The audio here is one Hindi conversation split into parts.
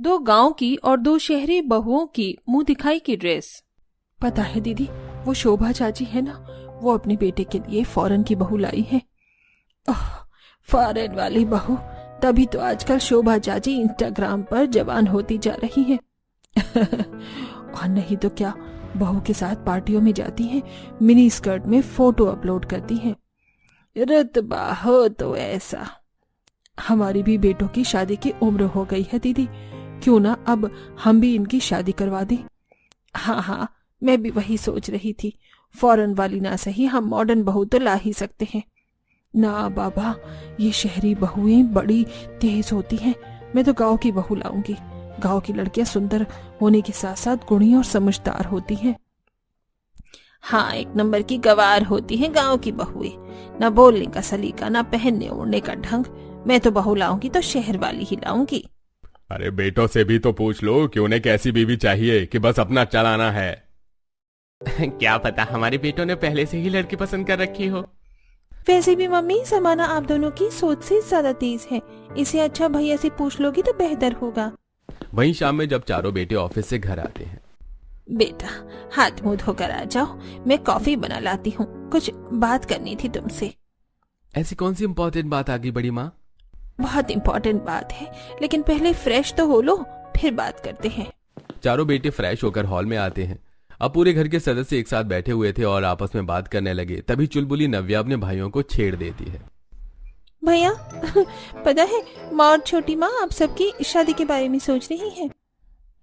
2 गांव की और 2 शहरी बहुओं की मुंह दिखाई की ड्रेस। पता है दीदी, वो शोभा चाची है ना, वो अपने बेटे के लिए फॉरेन की बहू लाई है। फॉरेन वाली बहू, तभी तो आजकल शोभा चाची इंस्टाग्राम पर जवान होती जा रही है। और नहीं तो क्या, बहू के साथ पार्टियों में जाती हैं, मिनी स्कर्ट में फोटो अपलोड करती हैं। रुतबा हो तो ऐसा। हमारी भी बेटों की शादी की उम्र हो गई है दीदी, क्यों ना अब हम भी इनकी शादी करवा दें। हाँ, मैं भी वही सोच रही थी, फॉरेन वाली ना सही, हम मॉडर्न बहू तो ला ही सकते हैं। ना बाबा, ये शहरी बहुएं बड़ी तेज होती हैं, मैं तो गांव की बहू लाऊंगी। गांव की लड़कियां सुंदर होने के साथ साथ गुणी और समझदार होती हैं। हाँ, 1 नंबर की गवार होती हैं गांव की बहुएं, ना बोलने का सलीका, ना पहनने ओढ़ने का ढंग। मैं तो बहू लाऊंगी तो शहर वाली ही लाऊंगी। अरे बेटों से भी तो पूछ लो कि उन्हें कैसी बीवी चाहिए कि बस अपना चलाना है। क्या पता हमारे बेटों ने पहले से ही लड़की पसंद कर रखी हो। वैसे भी मम्मी, जमाना आप दोनों की सोच से ज्यादा तेज है, इसे अच्छा भैया से पूछ लोगी तो बेहतर होगा। वहीं शाम में जब चारों बेटे ऑफिस से घर आते हैं। बेटा, हाथ मुंह धोकर आ जाओ, मैं कॉफी बना लाती हूँ, कुछ बात करनी थी तुमसे। ऐसी कौन सी इम्पोर्टेंट बात आ गई बड़ी माँ? बहुत इम्पोर्टेंट बात है, लेकिन पहले फ्रेश तो हो लो, फिर बात करते हैं। चारों बेटे फ्रेश होकर हॉल में आते हैं। अब पूरे घर के सदस्य एक साथ बैठे हुए थे और आपस में बात करने लगे। तभी चुलबुली नव्या अपने भाइयों को छेड़ देती है। भैया, पता है माँ और छोटी माँ आप सबकी शादी के बारे में सोच रही हैं।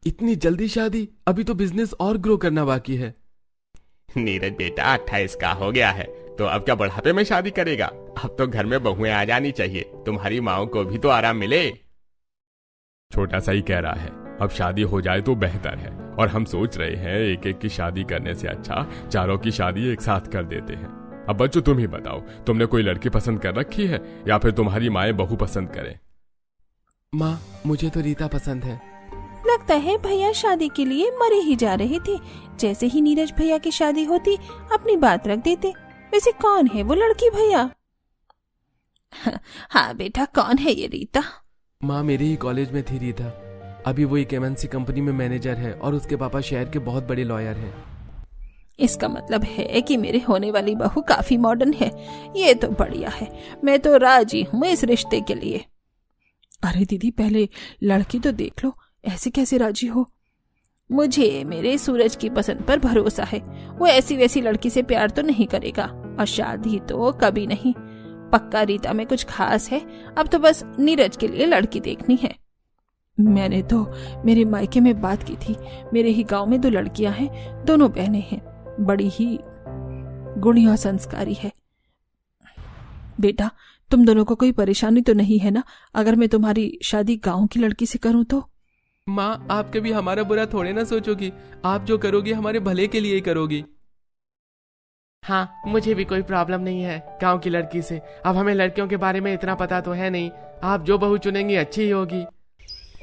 इतनी जल्दी शादी? अभी तो बिजनेस और ग्रो करना बाकी है। नीरज बेटा 28 का हो गया है, तो अब क्या बुढ़ापे में शादी करेगा? अब तो घर में बहुएं आ जानी चाहिए, तुम्हारी माओ को भी तो आराम मिले। छोटा सा ही कह रहा है, अब शादी हो जाए तो बेहतर है। और हम सोच रहे हैं एक एक की शादी करने से अच्छा चारों की शादी एक साथ कर देते हैं। अब बच्चों तुम ही बताओ, तुमने कोई लड़की पसंद कर रखी है या फिर तुम्हारी माएं बहू पसंद करें? माँ, मुझे तो रीता पसंद है। लगता है भैया शादी के लिए मरे ही जा रहे थे। जैसे ही नीरज भैया की शादी होती अपनी बात रख देते। वैसे कौन है वो लड़की भैया? हाँ बेटा, कौन है ये रीता? माँ, मेरे ही कॉलेज में थी रीता। अभी वो एक MNC कंपनी में मैनेजर है और उसके पापा शहर के बहुत बड़े लॉयर हैं। इसका मतलब है कि मेरे होने वाली बहू काफी मॉडर्न है। ये तो बढ़िया है, मैं तो राजी हूँ इस रिश्ते के लिए। अरे दीदी, पहले लड़की तो देख लो, ऐसे कैसे राजी हो? मुझे मेरे सूरज की पसंद पर भरोसा है। वो ऐसी वैसी लड़की से प्यार तो नहीं करेगा और शादी तो कभी नहीं। पक्का रीता में कुछ खास है। अब तो बस नीरज के लिए लड़की देखनी है। मैंने तो मेरे मायके में बात की थी। मेरे ही गांव में 2 लड़कियां हैं, दोनों बहनें हैं, बड़ी ही गुणी और संस्कारी है। बेटा, तुम दोनों को कोई परेशानी तो नहीं है ना अगर मैं तुम्हारी शादी गांव की लड़की से करूं तो? माँ, आप कभी हमारा बुरा थोड़े ना सोचोगी। आप जो करोगी हमारे भले के लिए ही करोगी। हाँ, मुझे भी कोई प्रॉब्लम नहीं है गांव की लड़की से। अब हमें लड़कियों के बारे में इतना पता तो है नहीं। आप जो बहू चुनेंगी अच्छी ही होगी।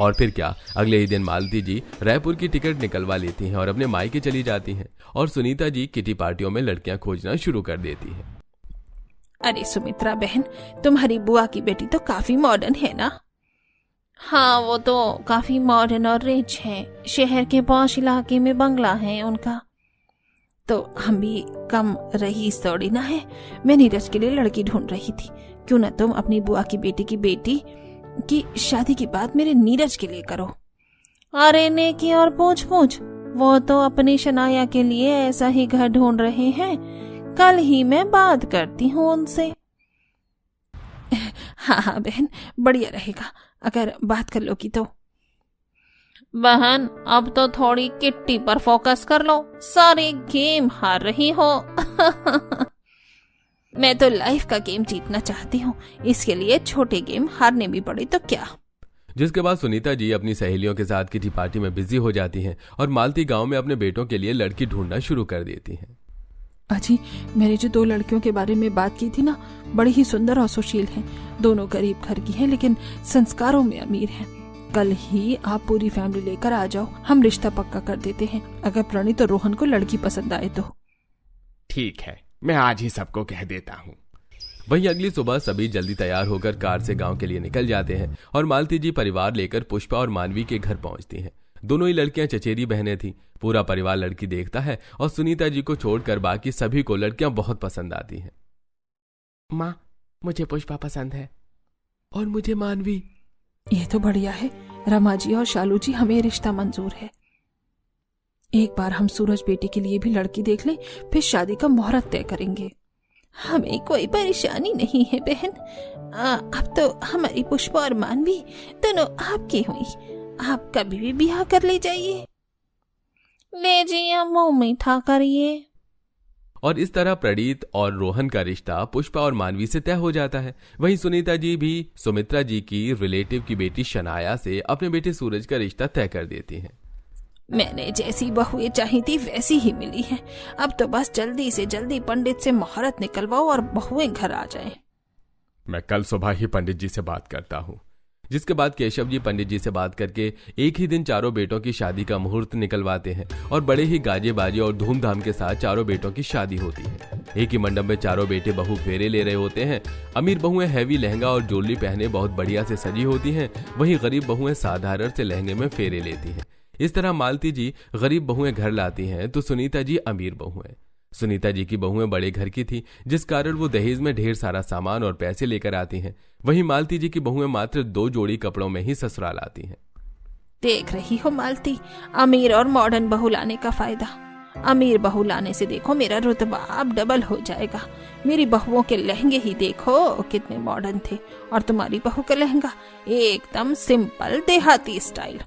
और फिर क्या, अगले ही दिन मालती जी रायपुर की टिकट निकलवा लेती हैं और अपने मायके चली जाती हैं। और सुनीता जी किटी पार्टियों में लड़कियां खोजना शुरू कर देती हैं। अरे सुमित्रा बहन, तुम्हारी बुआ की बेटी तो काफी मॉडर्न है ना? हाँ, वो तो काफी मॉडर्न और रिच है। शहर के पॉश इलाके में बंगला है उनका। तो हम भी कम रईस थोड़ी ना है। मैं नीरज के लिए लड़की ढूंढ रही थी। क्यों ना तुम अपनी बुआ की बेटी की शादी की बात मेरे नीरज के लिए करो। अरे नेकी और पूछ वो तो अपनी शनाया के लिए ऐसा ही घर ढूंढ रहे हैं। कल ही मैं बात करती हूँ उनसे। हाँ बहन, बढ़िया रहेगा अगर बात कर लोगी तो। बहन, अब तो थोड़ी किट्टी पर फोकस कर लो, सारे गेम हार रही हो। मैं तो लाइफ का गेम जीतना चाहती हूँ, इसके लिए छोटे गेम हारने भी पड़े तो क्या। जिसके बाद सुनीता जी अपनी सहेलियों के साथ किटी पार्टी में बिजी हो जाती हैं और मालती गांव में अपने बेटों के लिए लड़की ढूंढना शुरू कर देती हैं। अजी, मैंने जो 2 लड़कियों के बारे में बात की थी ना, बड़ी ही सुंदर और सुशील हैं। दोनों गरीब घर की हैं लेकिन संस्कारों में अमीर हैं। कल ही आप पूरी फैमिली लेकर आ जाओ, हम रिश्ता पक्का कर देते हैं। अगर प्रणीत और रोहन को लड़की पसंद आए तो। ठीक है, मैं आज ही सबको कह देता हूँ। वहीं अगली सुबह सभी जल्दी तैयार होकर कार से गांव के लिए निकल जाते हैं और मालती जी परिवार लेकर पुष्पा और मानवी के घर पहुंचती हैं। दोनों ही लड़कियां चचेरी बहनें थीं। पूरा परिवार लड़की देखता है और सुनीता जी को छोड़कर बाकी सभी को लड़कियां बहुत पसंद आती हैं। माँ, मुझे पुष्पा पसंद है। और मुझे मानवी। ये तो बढ़िया है, रमा जी और शालू जी, हमें रिश्ता मंजूर है। एक बार हम सूरज बेटी के लिए भी लड़की देख लें, फिर शादी का मुहूर्त तय करेंगे। हमें कोई परेशानी नहीं है बहन। अब तो हमारी पुष्पा और मानवी दोनों आपकी हुई। आप कभी भी ब्याह कर ले जाइए। ले जाइए, मुंह मीठा करिए। और इस तरह प्रणीत और रोहन का रिश्ता पुष्पा और मानवी से तय हो जाता है। वहीं सुनीता जी भी सुमित्रा जी की रिलेटिव की बेटी शनाया से अपने बेटे सूरज का रिश्ता तय कर देती हैं। मैंने जैसी बहुएं चाही थी वैसी ही मिली हैं। अब तो बस जल्दी से जल्दी पंडित से मुहूर्त निकलवाओ और बहुएं घर आ जाएं। मैं कल सुबह ही पंडित जी से बात करता हूँ। जिसके बाद केशव जी पंडित जी से बात करके एक ही दिन चारों बेटों की शादी का मुहूर्त निकलवाते हैं और बड़े ही गाजे बाजे और धूमधाम के साथ चारों बेटों की शादी होती है। एक ही मंडप में चारों बेटे बहू फेरे ले रहे होते हैं। अमीर बहुएं हैवी लहंगा और ज्वेलरी पहने बहुत बढ़िया से सजी होती हैं, वहीं गरीब बहुएं साधारण से लहंगे में फेरे लेती हैं। इस तरह मालती जी गरीब बहुएं घर लाती हैं तो सुनीता जी अमीर बहुएं। सुनीता जी की बहुएं बड़े घर की थी, जिस कारण वो दहेज में ढेर सारा सामान और पैसे लेकर आती हैं। वहीं मालती जी की बहुएं मात्र 2 जोड़ी कपड़ों में ही ससुराल आती हैं। देख रही हो मालती, अमीर और मॉडर्न बहू लाने का फायदा। अमीर बहू लाने से देखो मेरा रुतबा अब डबल हो जाएगा। मेरी बहुओं के लहंगे ही देखो कितने मॉडर्न थे, और तुम्हारी बहू का लहंगा एकदम सिंपल देहाती स्टाइल।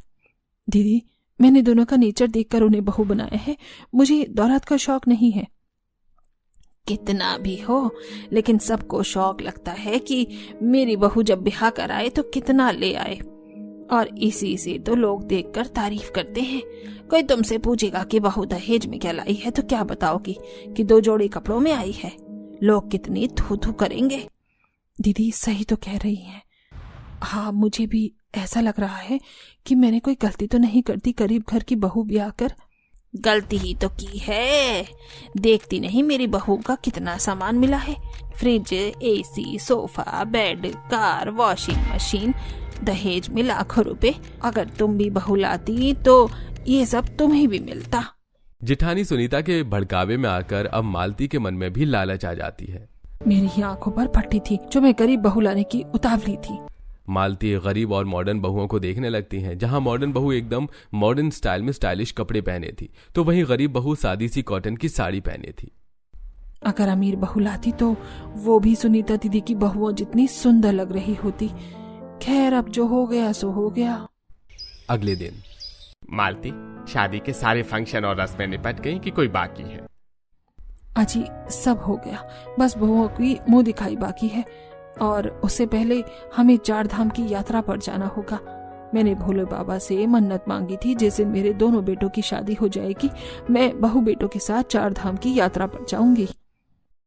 दीदी, मैंने दोनों का नेचर देखकर उन्हें बहू बनाया है। मुझे दौलत का शौक नहीं है। कितना भी हो, लेकिन सबको शौक लगता है कि मेरी बहू जब ब्याह कराए तो कितना ले आए, और इसी से तो लोग देखकर तारीफ करते हैं। कोई तुमसे पूछेगा कि बहू दहेज में क्या लाई है तो क्या बताओगी कि 2 जोड़ी कपड़ों में आई है। लोग कितनी थू थू करेंगे। दीदी सही तो कह रही हैं। हाँ, मुझे भी ऐसा लग रहा है कि मैंने कोई गलती तो नहीं कर दी गरीब घर की बहू ब्याह कर। गलती ही तो की है। देखती नहीं मेरी बहू का कितना सामान मिला है। Fridge, AC, sofa, bed, car, washing machine, दहेज में लाखों रुपए। अगर तुम भी बहू लाती तो ये सब तुम्हें भी मिलता। जिठानी सुनीता के भड़कावे में आकर अब मालती के मन में भी लालच आ जाती है। मेरी ही आंखों पर पट्टी थी जो मैं गरीब बहू लाने की उतावली थी। मालती गरीब और मॉडर्न बहुओं को देखने लगती हैं। जहां मॉडर्न बहू एकदम मॉडर्न स्टाइल में स्टाइलिश कपड़े पहने थी, तो वहीं गरीब बहू सादी सी कॉटन की साड़ी पहने थी। अगर अमीर बहू लाती तो वो भी सुनीता दीदी की बहुओं जितनी सुंदर लग रही होती। खैर, अब जो हो गया सो हो गया। अगले दिन मालती, शादी के सारे फंक्शन और रस्में निपट गई कि कोई बाकी है? अजी, सब हो गया, बस बहुओं की मुंह दिखाई बाकी है। और उससे पहले हमें 4 धाम की यात्रा पर जाना होगा। मैंने भोले बाबा से मन्नत मांगी थी, जिस दिन मेरे दोनों बेटों की शादी हो जाएगी मैं बहू बेटों के साथ 4 धाम की यात्रा पर जाऊंगी।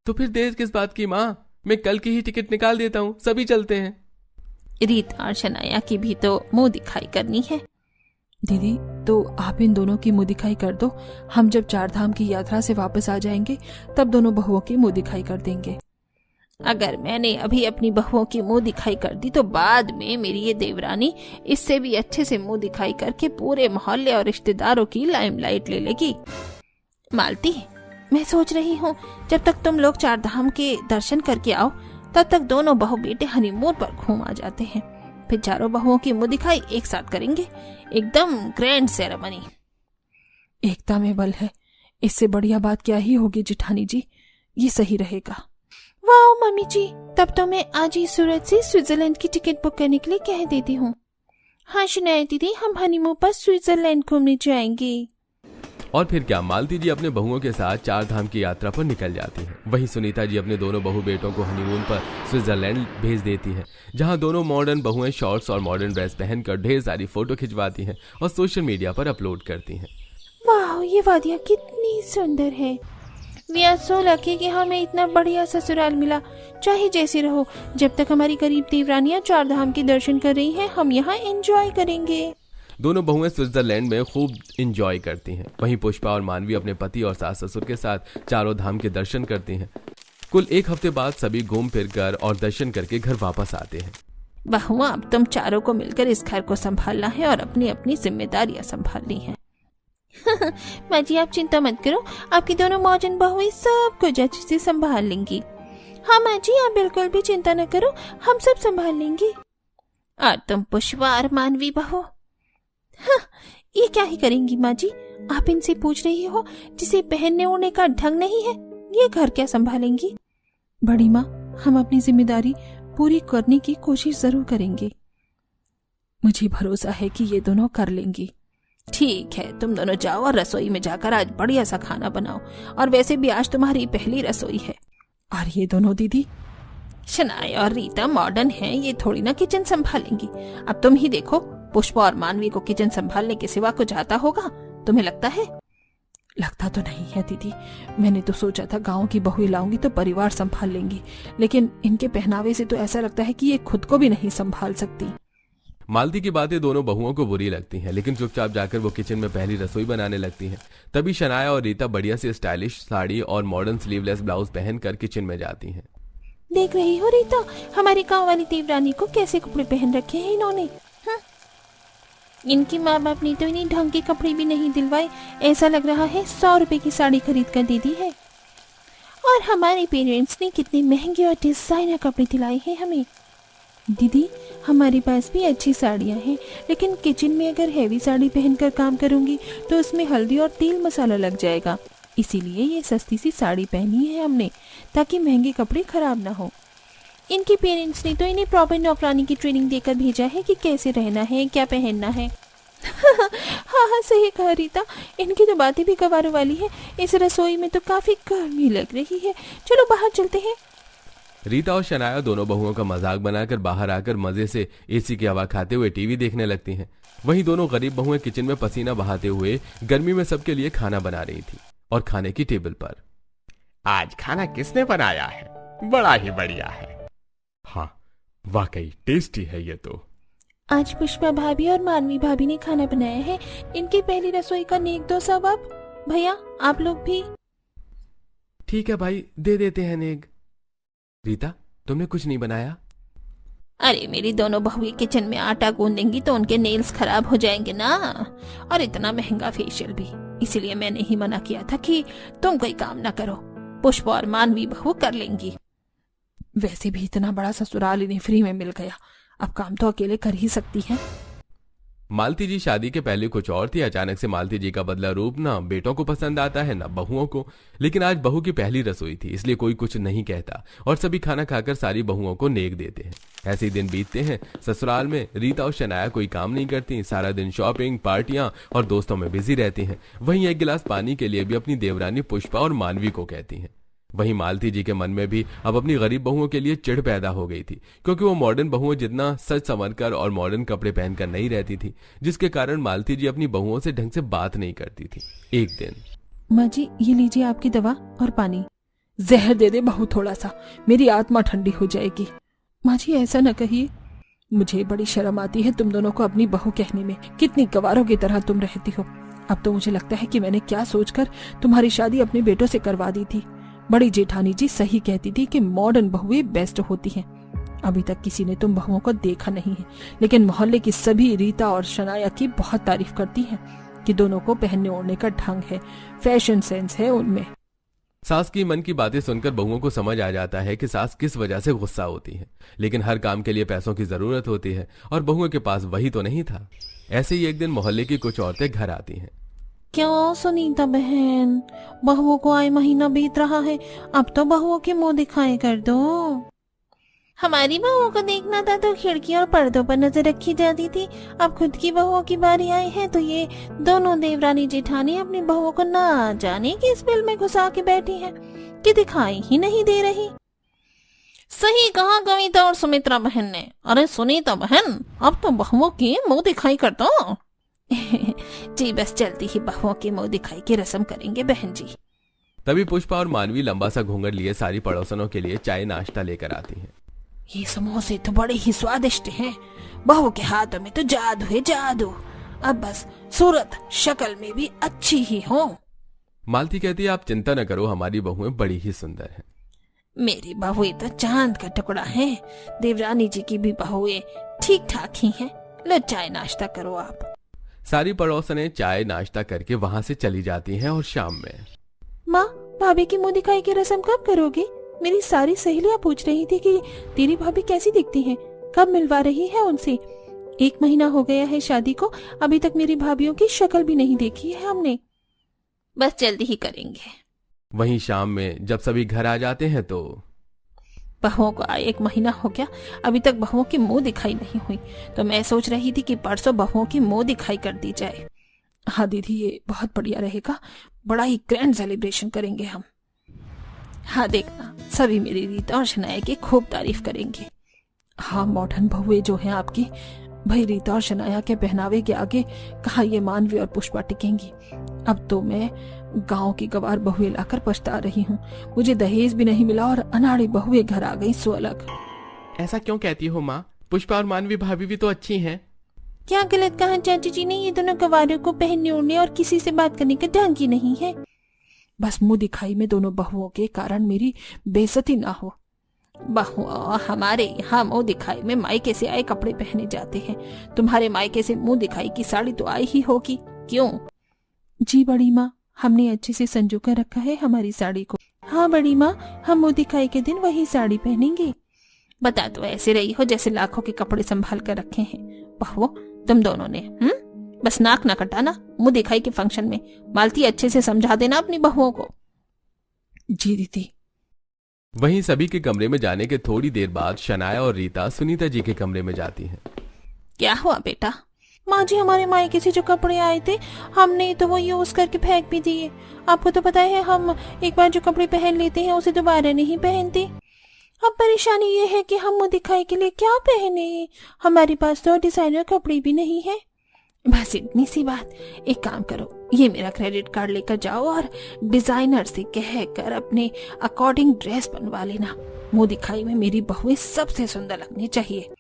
तो फिर देर किस बात की माँ? मैं कल की ही टिकट निकाल देता हूँ, सभी चलते हैं। रीता और शनाया की भी तो मुंह दिखाई करनी है। दीदी, तो आप इन दोनों की मुंह दिखाई कर दो। हम जब 4 धाम की यात्रा से वापस आ जाएंगे तब दोनों बहुओं की मुंह दिखाई कर देंगे। अगर मैंने अभी अपनी बहुओं की मुंह दिखाई कर दी तो बाद में मेरी ये देवरानी इससे भी अच्छे से मुंह दिखाई करके पूरे मोहल्ले और रिश्तेदारों की लाइमलाइट ले लेगी। मालती, मैं सोच रही हूँ जब तक तुम लोग 4 धाम के दर्शन करके आओ तब तक दोनों बहू बेटे हनीमून पर घूम आ जाते हैं। फिर चारों बहुओं की मुंह दिखाई एक साथ करेंगे, एकदम ग्रैंड सेरेमनी। एकता में बल है, इससे बढ़िया बात क्या ही होगी जिठानी जी। ये सही रहेगा। वाह मम्मी जी, तब तो मैं आज ही सूरत से स्विट्जरलैंड की टिकट बुक करने के लिए कह देती हूँ। हाँ शनाया दीदी, हम हनीमून पर स्विट्जरलैंड घूमने जाएंगे। और फिर क्या, मालती जी अपने बहुओं के साथ 4 धाम की यात्रा पर निकल जाती हैं। वहीं सुनीता जी अपने दोनों बहू बेटों को हनीमून पर स्विट्जरलैंड भेज देती हैं, जहां दोनों मॉडर्न बहुएं शॉर्ट्स और मॉडर्न ड्रेस पहनकर ढेर सारी फोटो खिंचवाती हैं और सोशल मीडिया पर अपलोड करती हैं। वाह, ये वादियाँ कितनी सुंदर है। वी आर सो लकी कि हमें इतना बढ़िया ससुराल मिला। चाहे जैसे रहो, जब तक हमारी गरीब देवरानियां 4 धाम के दर्शन कर रही हैं, हम यहाँ एंजॉय करेंगे। दोनों बहुएं स्विट्जरलैंड में खूब एंजॉय करती हैं। वहीं पुष्पा और मानवी अपने पति और सास ससुर के साथ चारों धाम के दर्शन करती हैं। कुल 1 हफ्ते बाद सभी घूम फिर कर और दर्शन करके घर वापस आते हैं। बहुआ, अब तुम चारों को मिलकर इस घर को संभालना है और अपनी अपनी जिम्मेदारियां संभालनी है। माँ जी, आप चिंता मत करो, आपकी दोनों मौजन बहुएं सब कुछ अच्छे से संभाल लेंगी। हाँ माँ जी, आप बिल्कुल भी चिंता न करो, हम सब संभाल लेंगी। और तुम पुष्पा और मानवी बहू, हाँ, ये क्या ही करेंगी माँ जी? आप इनसे पूछ रही हो जिसे पहनने ओढ़ने का ढंग नहीं है, ये घर क्या संभालेंगी? बड़ी माँ, हम अपनी जिम्मेदारी पूरी करने की कोशिश जरूर करेंगे। मुझे भरोसा है कि ये दोनों कर लेंगी। ठीक है, तुम दोनों जाओ और रसोई में जाकर आज बढ़िया सा खाना बनाओ। और वैसे भी आज तुम्हारी पहली रसोई है। और ये दोनों दीदी? शनाया और रीता मॉडर्न हैं, ये थोड़ी ना किचन संभालेंगी। अब तुम ही देखो, पुष्पा और मानवी को किचन संभालने के सिवा कुछ आता होगा? तुम्हें लगता है? लगता तो नहीं है दीदी। मैंने तो सोचा था गांव की बहुएं लाऊंगी तो परिवार संभाल लेंगी, लेकिन इनके पहनावे से तो ऐसा लगता है कि ये खुद को भी नहीं संभाल सकती। मालती की बातें दोनों बहुओं को बुरी लगती हैं, लेकिन चुपचाप जाकर वो किचन में पहली रसोई बनाने लगती हैं। तभी शनाया और रीता बढ़िया से स्टाइलिश साड़ी और मॉडर्न स्लीवलेस ब्लाउज पहनकर किचन में जाती हैं। देख रही हो रीता, हमारी गांव वाली देवरानी को कैसे कपड़े पहन रखे हैं इन्होंने। इनकी माँ बाप ने तो इन्हें ढंग के कपड़े भी नहीं दिलवाए, ऐसा लग रहा है 100 रुपए की साड़ी खरीद कर दे दी है। और हमारे पेरेंट्स ने कितने महंगे और डिजाइनर कपड़े दिलाए हैं हमें। दीदी, हमारे पास भी अच्छी साड़ियाँ हैं, लेकिन किचन में अगर हैवी साड़ी पहनकर काम करूंगी तो उसमें हल्दी और तेल मसाला लग जाएगा। इसीलिए ये सस्ती सी साड़ी पहनी है हमने, ताकि महंगे कपड़े खराब ना हो। इनके पेरेंट्स ने तो इन्हें प्रॉपर नौकरानी की ट्रेनिंग देकर भेजा है कि कैसे रहना है, क्या पहनना है। हाँ हाँ, सही कहा रीता, इनकी तो बातें भी गवारों वाली है। इस रसोई में तो काफी गर्मी लग रही है, चलो बाहर चलते हैं। रीता और शनाया दोनों बहुओं का मजाक बनाकर बाहर आकर मजे से एसी की हवा खाते हुए टीवी देखने लगती हैं। वहीं दोनों गरीब बहुएं किचन में पसीना बहाते हुए गर्मी में सबके लिए खाना बना रही थी। और खाने की टेबल पर आज खाना किसने बनाया है? बड़ा ही बढ़िया है। हाँ, वाकई टेस्टी है ये तो। आज पुष्पा भाभी और मानवी भाभी ने खाना बनाया है। इनकी पहली रसोई का नेक दो सबब। भैया, आप लोग भी। ठीक है भाई, दे देते हैं नेक। रीता, तुमने कुछ नहीं बनाया? अरे मेरी दोनों बहुएं किचन में आटा गूंदेंगी तो उनके नेल्स खराब हो जाएंगे ना, और इतना महंगा फेशियल भी। इसीलिए मैंने ही मना किया था कि तुम कोई काम ना करो, पुष्पा और मानवी बहू कर लेंगी। वैसे भी इतना बड़ा ससुराल इन्हें फ्री में मिल गया, अब काम तो अकेले कर ही सकती हैं। मालती जी शादी के पहले कुछ और थी। अचानक से मालती जी का बदला रूप ना बेटों को पसंद आता है ना बहुओं को। लेकिन आज बहू की पहली रसोई थी, इसलिए कोई कुछ नहीं कहता और सभी खाना खाकर सारी बहुओं को नेक देते हैं। ऐसे ही दिन बीतते हैं। ससुराल में रीता और शनाया कोई काम नहीं करती, सारा दिन शॉपिंग, पार्टियां और दोस्तों में बिजी रहती हैं। वहीं एक गिलास पानी के लिए भी अपनी देवरानी पुष्पा और मानवी को कहती हैं। वहीं मालती जी के मन में भी अब अपनी गरीब बहुओं के लिए चिढ़ पैदा हो गई थी, क्योंकि वो मॉडर्न बहुओं जितना सच संवरकर और मॉडर्न कपड़े पहनकर नहीं रहती थी, जिसके कारण मालती जी अपनी बहुओं से ढंग से बात नहीं करती थी। एक दिन, माँ जी, ये लीजिए आपकी दवा और पानी। जहर दे दे बहू थोड़ा सा, मेरी आत्मा ठंडी हो जाएगी। माँ जी, ऐसा न कहिए, मुझे बड़ी शर्म आती है तुम दोनों को अपनी बहू कहने में। कितनी गवारों की तरह तुम रहती हो। अब तो मुझे लगता है कि मैंने क्या सोचकर तुम्हारी शादी अपने बेटों से करवा दी थी। बड़ी जेठानी जी सही कहती थी कि मॉडर्न बहुएं बेस्ट होती हैं। अभी तक किसी ने तुम बहुओं को देखा नहीं है, लेकिन मोहल्ले की सभी रीता और शनाया की बहुत तारीफ करती हैं कि दोनों को पहनने ओढ़ने का ढंग है, फैशन सेंस है उनमें। सास की मन की बातें सुनकर बहुओं को समझ आ जाता है कि सास किस वजह से गुस्सा होती है, लेकिन हर काम के लिए पैसों की जरूरत होती है और बहुओं के पास वही तो नहीं था। ऐसे ही एक दिन मोहल्ले की कुछ औरतें घर आती हैं। क्यों सुनीता बहन, बहुओं को आए महीना बीत रहा है, अब तो बहुओं के मुंह दिखाए कर दो। हमारी बहुओं को देखना था तो खिड़की और पर्दों पर नजर रखी जाती थी। अब खुद की बहुओं की बारी आई है तो ये दोनों देवरानी जेठानी अपनी बहुओं को ना जाने किस बिल में घुसा के बैठी हैं कि दिखाई ही नहीं दे रही। सही कहा कविता और सुमित्रा बहन ने। अरे सुनीता बहन, अब तो बहुओं के मुंह दिखाई कर दो। जी बस जल्दी ही बहुओं के मुंह दिखाई की रस्म करेंगे बहन जी। तभी पुष्पा और मानवी लंबा सा घूंघट लिए सारी पड़ोसनों के लिए चाय नाश्ता लेकर आती हैं। ये समोसे तो बड़े ही स्वादिष्ट हैं। बहू के हाथों में तो जादू है जादू। अब बस सूरत शक्ल में भी अच्छी ही हो। मालती कहती है, आप चिंता न करो, हमारी बहुएं बड़ी ही सुंदर हैं। मेरी बहुएं तो चांद का टुकड़ा है। देवरानी जी की भी बहुएं ठीक ठाक ही हैं। लो चाय नाश्ता करो आप। सारी पड़ोसनें चाय नाश्ता करके वहां से चली जाती हैं और शाम में माँ, भाभी की मुंह दिखाई की रस्म कब करोगी? मेरी सारी सहेलियां पूछ रही थी कि तेरी भाभी कैसी दिखती हैं, कब मिलवा रही है उनसे। 1 महीना हो गया है शादी को, अभी तक मेरी भाभीयों की शक्ल भी नहीं देखी है हमने। बस जल्दी ही करेंगे। वहीं शाम में जब सभी घर आ जाते हैं तो बहुओं को आए 1 महीना हो गया, अभी तक बहुओं की मुंह दिखाई नहीं हुई। तो मैं सोच रही थी कि परसों बहुओं की मुंह दिखाई कर दी जाए। हाँ दीदी, ये बहुत बढ़िया रहेगा, बड़ा ही ग्रैंड सेलिब्रेशन करेंगे हम। हाँ देखना, सभी मेरी रीता और शनाया की खूब तारीफ करेंगे। हाँ, मॉडर्न बहुएं जो हैं आपकी, भाई रीता और शनाया के पहनावे के आगे कहाँ ये मानवी और पुष्पा टिकेंगी। अब तो मैं गांव की गवार बहुएं लाकर पछता रही हूँ। मुझे दहेज भी नहीं मिला और अनाड़ी बहुएं घर आ गई सो अलग। ऐसा क्यों कहती हो माँ? पुष्पा और मानवी भाभी भी तो अच्छी हैं। क्या गलत कहा चाची जी ने? ये दोनों गवारों को पहनने ओढ़ने और किसी से बात करने का ढंग ही नहीं है। बस मुंह दिखाई में दोनों बहुओं के कारण मेरी बेइज्जती ना हो। बहुओं, हमारे यहाँ मुंह दिखाई में मायके से आए कपड़े पहने जाते हैं। तुम्हारे मायके से मुंह दिखाई की साड़ी तो आई ही होगी, क्यों? जी बड़ी माँ, हमने अच्छे से संजो कर रखा है हमारी साड़ी को। हाँ बड़ी माँ, हम मुंह दिखाई के दिन वही साड़ी पहनेंगे। बता तो ऐसे रही हो जैसे लाखों के कपड़े संभाल कर रखे हैं। बहुओं, तुम दोनों ने बस नाक ना कटाना मुंह दिखाई के फंक्शन में। मालती, अच्छे से समझा देना अपनी बहुओं को। जी दीदी। वहीं सभी के कमरे में जाने के थोड़ी देर बाद शनाया और रीता सुनीता जी के कमरे में जाती हैं। क्या हुआ बेटा? माँ जी, हमारे मायके से जो कपड़े आए थे हमने तो वो यूज करके फेंक भी दिए। आपको तो पता है हम एक बार जो कपड़े पहन लेते हैं उसे दोबारा नहीं पहनते। अब परेशानी ये है कि हम मुंह दिखाई के लिए क्या पहने, हमारे पास तो डिजाइनर कपड़े भी नहीं है। बस इतनी सी बात। एक काम करो, ये मेरा क्रेडिट कार्ड लेकर जाओ और डिजाइनर से कहकर अपने अकॉर्डिंग ड्रेस बनवा लेना। मुंह दिखाई में मेरी बहुएं सबसे सुंदर लगनी चाहिए।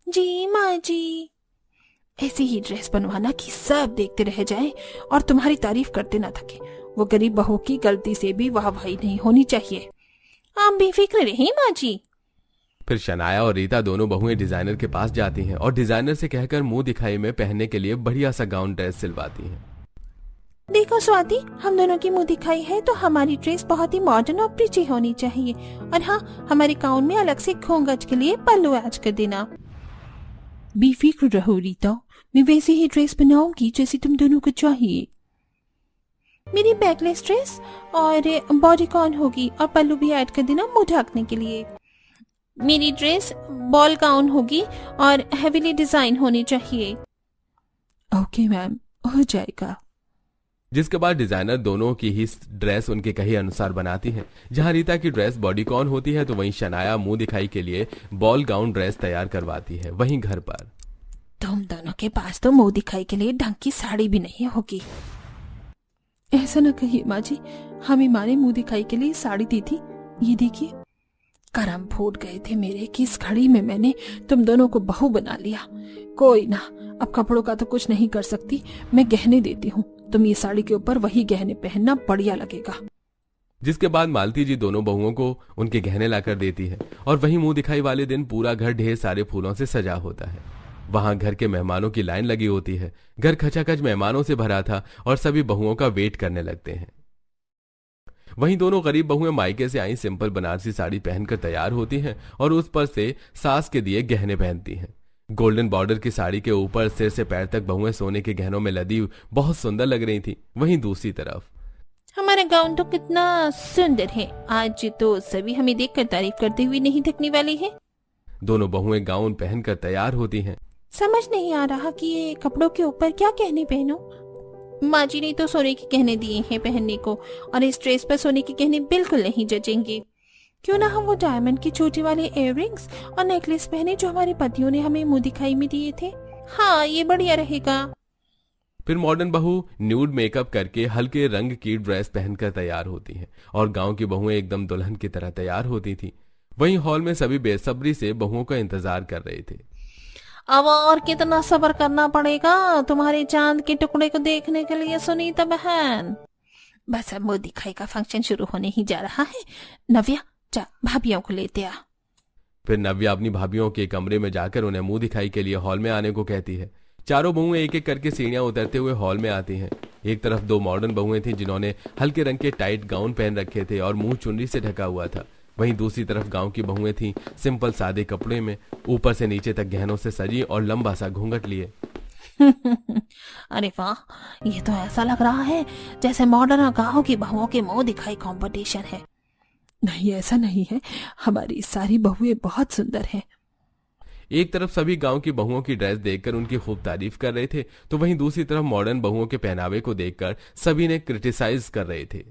जी माँ जी। ऐसी ही ड्रेस बनवाना कि सब देखते रह जाएं और तुम्हारी तारीफ करते ना थके। वो गरीब बहू की गलती से भी वाहवाही नहीं होनी चाहिए। आप बेफिक्र रहिए माँ जी। फिर शनाया और रीता दोनों बहुएं डिजाइनर के पास जाती हैं और डिजाइनर से कहकर मुंह दिखाई में पहनने के लिए बढ़िया सा गाउन ड्रेस सिलवाती हैं। देखो स्वाति, हम दोनों की मुंह दिखाई है तो हमारी ड्रेस बहुत ही मॉडर्न और प्रिची होनी चाहिए। और हाँ, हमारे गाउन में अलग से खोंगच के लिए पल्लू ऐड कर देना। बेफिक्र रहो रीता, मैं वैसे ही ड्रेस बनाऊंगी जैसी तुम दोनों को चाहिए। मेरी बैकलेस ड्रेस और बॉडी कॉन होगी और पल्लू भी ऐड कर देना मुंह ढकने के लिए। मेरी ड्रेस बॉल गाउन होगी और हेवीली डिजाइन होनी चाहिए। ओके मैम, हो जाएगा। जिसके बाद डिजाइनर दोनों की ही ड्रेस उनके कहे अनुसार बनाती है। जहां रीता की ड्रेस बॉडी कॉन होती है तो वहीं शनाया मुंह दिखाई के लिए बॉल गाउन ड्रेस तैयार करवाती है। वहीं घर पर तुम दोनों के पास तो मुंह दिखाई के लिए ढंग की साड़ी भी नहीं होगी। ऐसा न कहिए माँ जी, हमें माँ ने मुंह दिखाई के लिए साड़ी दी थी। ये देखिए, करम फूट गए थे मेरे कि इस घड़ी में मैंने तुम दोनों को बहू बना लिया। कोई ना, अब कपड़ों का तो कुछ नहीं कर सकती, मैं गहने देती हूँ। तुम ये साड़ी के ऊपर वही गहने पहनना, बढ़िया लगेगा। जिसके बाद मालती जी दोनों बहुओं को उनके गहने लाकर देती है और वहीं मुंह दिखाई वाले दिन पूरा घर ढेर सारे फूलों से सजा होता है। वहां घर के मेहमानों की लाइन लगी होती है। घर खचाखच मेहमानों से भरा था और सभी बहुओं का वेट करने लगते हैं। वहीं दोनों गरीब बहुएं मायके से आई सिंपल बनारसी साड़ी पहनकर तैयार होती हैं और उस पर से सास के दिए गहने पहनती हैं। गोल्डन बॉर्डर की साड़ी के ऊपर सिर से पैर तक बहुएं सोने के गहनों में लदी बहुत सुंदर लग रही थी। वहीं दूसरी तरफ हमारा गाउन तो कितना सुंदर है, आज तो सभी हमें देखकर तारीफ करते हुए नहीं थकने वाली है। दोनों बहुएं गाउन पहनकर तैयार होती हैं। समझ नहीं आ रहा कि ये कपड़ों के ऊपर क्या गहने पहनो। माँ जी ने तो सोने के गहने दिए हैं पहनने को और इस ड्रेस पर सोने के गहने बिल्कुल नहीं जचेंगे। क्यों ना हम वो डायमंड की छोटी वाले इयररिंग्स और नेकलेस पहने जो हमारे पतियों ने हमें मुंह दिखाई में दिए थे। हाँ, ये बढ़िया रहेगा। फिर मॉडर्न बहू न्यूड मेकअप करके हल्के रंग की ड्रेस पहनकर तैयार होती हैं और गांव की बहुएं एकदम दुल्हन की तरह तैयार होती थी। वहीं हॉल में सभी बेसब्री से बहुओं का इंतजार कर रहे थे। अब और कितना सब्र करना पड़ेगा तुम्हारे चांद के टुकड़े को देखने के लिए सुनीता बहन। बस अब मुंह दिखाई का फंक्शन शुरू होने ही जा रहा है। नव्या, जा भाभियों को लेते आ। फिर नव्या अपनी भाभियों के कमरे में जाकर उन्हें मुंह दिखाई के लिए हॉल में आने को कहती है। चारों बहुएं एक एक करके सीढ़ियां उतरते हुए हॉल में आती हैं। एक तरफ दो मॉडर्न बहुएं थीं जिन्होंने हल्के रंग के टाइट गाउन पहन रखे थे और मुंह चुनरी से ढका हुआ था। वहीं दूसरी तरफ गांव की बहुएं थीं सिंपल सादे कपड़े में, ऊपर से नीचे तक गहनों से सजी और लंबा सा घूंघट लिए। अरे वाह, ये तो ऐसा लग रहा है जैसे मॉडर्न गांव की बहुओं के मुंह दिखाई कंपटीशन है। नहीं, ऐसा नहीं है, हमारी सारी बहुएं बहुत सुंदर हैं। एक तरफ सभी गांव की बहुओं की ड्रेस देखकर उनकी खूब तारीफ कर रहे थे, तो वहीं दूसरी तरफ मॉडर्न बहुओं के पहनावे को देखकर सभी ने क्रिटिसाइज कर रहे थे।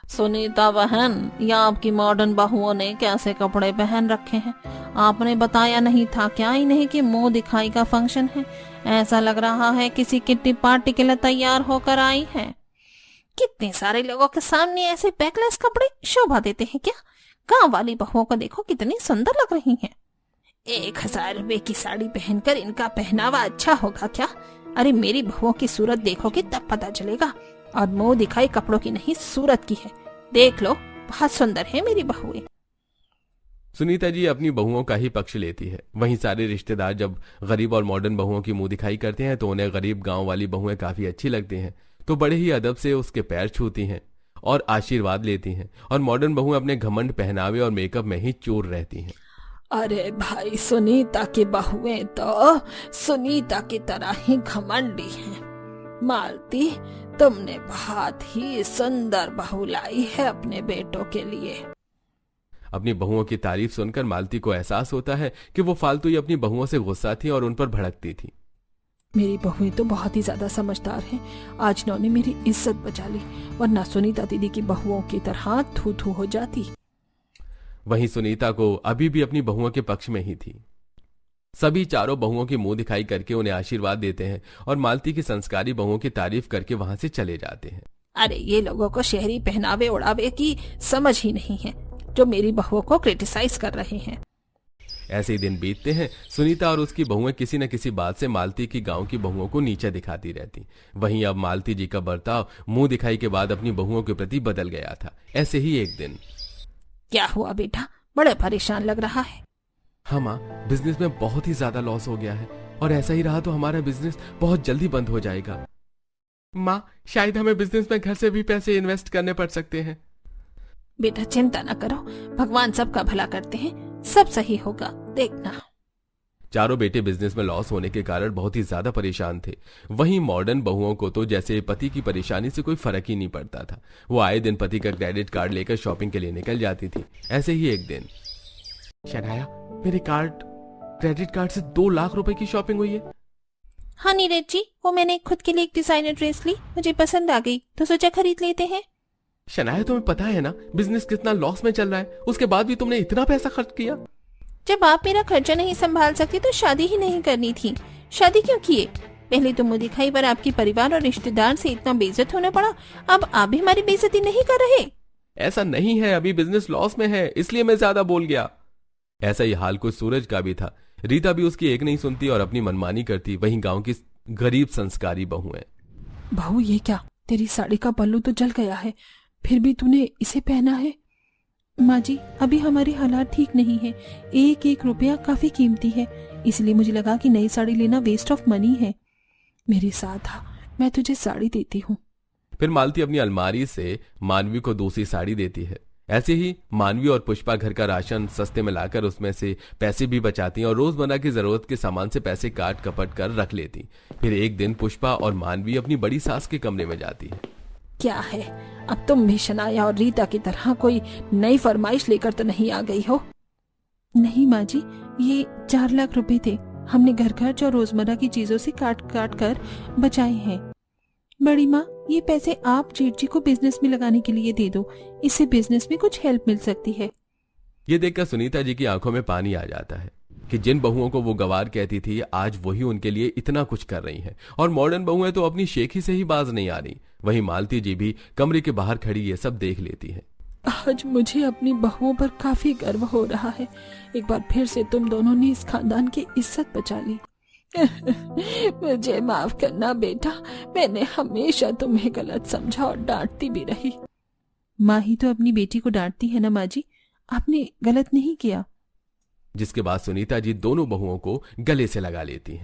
सुनीता बहन, या आपकी मॉडर्न बहुओं ने कैसे कपड़े पहन रखे हैं? आपने बताया नहीं था क्या इन्हें कि मुंह दिखाई का फंक्शन है? ऐसा लग रहा है किसी किट्टी पार्टी के लिए तैयार होकर आई है। कितने सारे लोगों के सामने ऐसे बैकलेस कपड़े शोभा देते हैं क्या? गांव वाली बहुओं को देखो कितनी सुंदर लग रही हैं। 1000 रुपए की साड़ी पहनकर इनका पहनावा अच्छा होगा क्या? अरे मेरी बहुओं की सूरत देखोगे तब पता चलेगा। और मुंह दिखाई कपड़ों की नहीं, सूरत की है। देख लो, बहुत सुंदर है मेरी बहुएं। सुनीता जी अपनी बहुओं का ही पक्ष लेती है। वहीं सारे रिश्तेदार जब गरीब और मॉडर्न बहुओं की मुंह दिखाई करते हैं तो उन्हें गरीब गांव वाली बहुएं काफी अच्छी लगती हैं, तो बड़े ही अदब से उसके पैर छूती हैं और आशीर्वाद लेती हैं। और मॉडर्न बहुएं अपने घमंड पहनावे और मेकअप में ही चूर रहती हैं। अरे भाई, सुनीता की बहुएं तो सुनीता की तरह ही घमंडी हैं। मालती, तुमने बहुत ही सुंदर बहू लाई है अपने बेटों के लिए। अपनी बहुओं की तारीफ सुनकर मालती को एहसास होता है कि वो फालतू ही अपनी बहुओं से गुस्सा थी और उन पर भड़कती थी। मेरी बहुएं तो बहुत ही ज्यादा समझदार हैं। आज इन्होंने मेरी इज्जत बचा ली, वरना सुनीता दीदी की बहुओं की तरह थू थू हो जाती। वहीं सुनीता को अभी भी अपनी बहुओं के पक्ष में ही थी। सभी चारों बहुओं की मुंह दिखाई करके उन्हें आशीर्वाद देते हैं और मालती की संस्कारी बहुओं की तारीफ करके वहां से चले जाते हैं। अरे ये लोगों को शहरी पहनावे उड़ावे की समझ ही नहीं है, जो मेरी बहुओं को क्रिटिसाइज कर रहे हैं। ऐसे ही दिन बीतते हैं। सुनीता और उसकी बहुएं किसी न किसी बात से मालती की गांव की बहुओं को नीचे दिखाती रहती। वहीं अब मालती जी का बर्ताव मुंह दिखाई के बाद अपनी बहुओं के प्रति बदल गया था। ऐसे ही एक दिन, क्या हुआ बेटा, बड़े परेशान लग रहा है? हाँ माँ, बिजनेस में बहुत ही ज्यादा लॉस हो गया है और ऐसा ही रहा तो हमारा बिजनेस बहुत जल्दी बंद हो जाएगा। माँ, शायद हमें बिजनेस में घर से भी पैसे इन्वेस्ट करने पड़ सकते हैं। बेटा चिंता न करो, भगवान सबका भला करते हैं, सब सही होगा, देखना। चारों बेटे बिजनेस में लॉस होने के कारण बहुत ही ज्यादा परेशान थे। वहीं मॉडर्न बहुओं को तो जैसे पति की परेशानी से कोई फर्क ही नहीं पड़ता था। वो आए दिन पति का क्रेडिट कार्ड लेकर शॉपिंग के लिए निकल जाती थी। ऐसे ही एक दिन, शनाया, मेरे क्रेडिट कार्ड से 2 लाख रुपए की शॉपिंग हुई है। हाँ नीरज जी, वो मैंने खुद के लिए एक डिजाइनर ड्रेस ली, मुझे पसंद आ गई तो सोचा खरीद लेते हैं। शनाया, तुम्हें पता है ना बिजनेस कितना लॉस में चल रहा है, उसके बाद भी तुमने इतना पैसा खर्च किया। जब आप मेरा खर्चा नहीं संभाल सकते तो शादी ही नहीं करनी थी। शादी क्यों किए? पहले तो मुंह दिखाई पर आपके परिवार और रिश्तेदार से इतना बेइज्जत होना पड़ा, अब आप भी हमारी बेइज्जती नहीं कर रहे। ऐसा नहीं है, अभी बिजनेस लॉस में है, इसलिए मैं ज्यादा बोल गया। ऐसा ही हाल कुछ सूरज का भी था। रीता भी उसकी एक नहीं सुनती और अपनी मनमानी करती। वहीं गांव की गरीब संस्कारी बहू है। बहू, ये क्या, तेरी साड़ी का पल्लू तो जल गया है, फिर भी तूने इसे पहना है। माँ जी, अभी हमारे हालात ठीक नहीं है, 1-1 रुपया काफी कीमती है, इसलिए मुझे लगा कि नई साड़ी लेना वेस्ट ऑफ मनी है। मेरे साथ आ, मैं तुझे साड़ी देती हूँ। फिर मालती अपनी अलमारी से मानवी को दूसरी साड़ी देती है। ऐसे ही मानवी और पुष्पा घर का राशन सस्ते में लाकर उसमें से पैसे भी बचाती और रोजमर्रा की जरूरत के सामान से पैसे काट कपट कर रख लेती। फिर एक दिन पुष्पा और मानवी अपनी बड़ी सास के कमरे में जाती है। क्या है, अब तुम भी शनाया और रीता की तरह कोई नई फरमाइश लेकर तो नहीं आ गई हो? नहीं माँ जी, ये 4 लाख रुपए थे, हमने घर खर्च और रोजमर्रा की चीजों से काट काट कर बचाए हैं। बड़ी माँ, ये पैसे आप जेठ जी को बिजनेस में लगाने के लिए दे दो, इससे बिजनेस में कुछ हेल्प मिल सकती है। ये देखकर सुनीता जी की आंखों में पानी आ जाता है कि जिन बहुओं को वो गवार कहती थी आज वही उनके लिए इतना कुछ कर रही हैं। और मॉडर्न बहुएं तो अपनी शेखी से ही बाज नहीं आ रही। वहीं मालती जी भी कमरे के बाहर खड़ी ये सब देख लेती है। आज मुझे अपनी बहुओं पर काफी गर्व हो रहा है। एक बार फिर से तुम दोनों ने इस खानदान की इज्जत बचा ली। मुझे माफ करना बेटा, मैंने हमेशा तुम्हें गलत समझा और डांटती भी रही। माँ ही तो अपनी बेटी को डांटती है ना माँ जी, आपने गलत नहीं किया। जिसके बाद सुनीता जी दोनों बहुओं को गले से लगा लेती हैं।